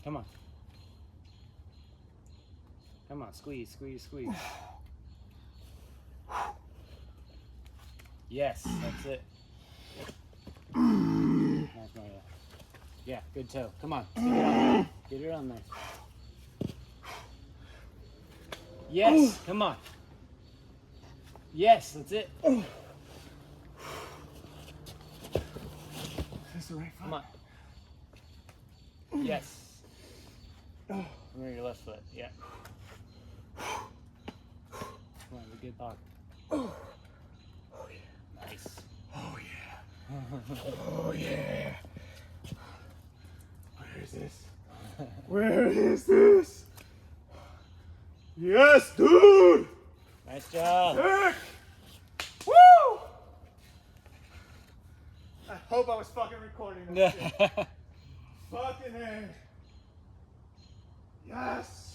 Come on. Come on, squeeze, squeeze, squeeze. Yes, that's it. Nice, Maria. Yeah, good toe. Come on, stick it on there. Get it on there. Yes, come on. Yes, that's it. Is this the right foot? Come on. Yes. Remember your left foot, yeah. Come on, a good thought. Oh yeah. Nice. Oh yeah. Oh yeah. Where is this? Where is this? Yes, dude! Nice job. Sick! Woo! I hope I was fucking recording that shit. Fucking A. Yes!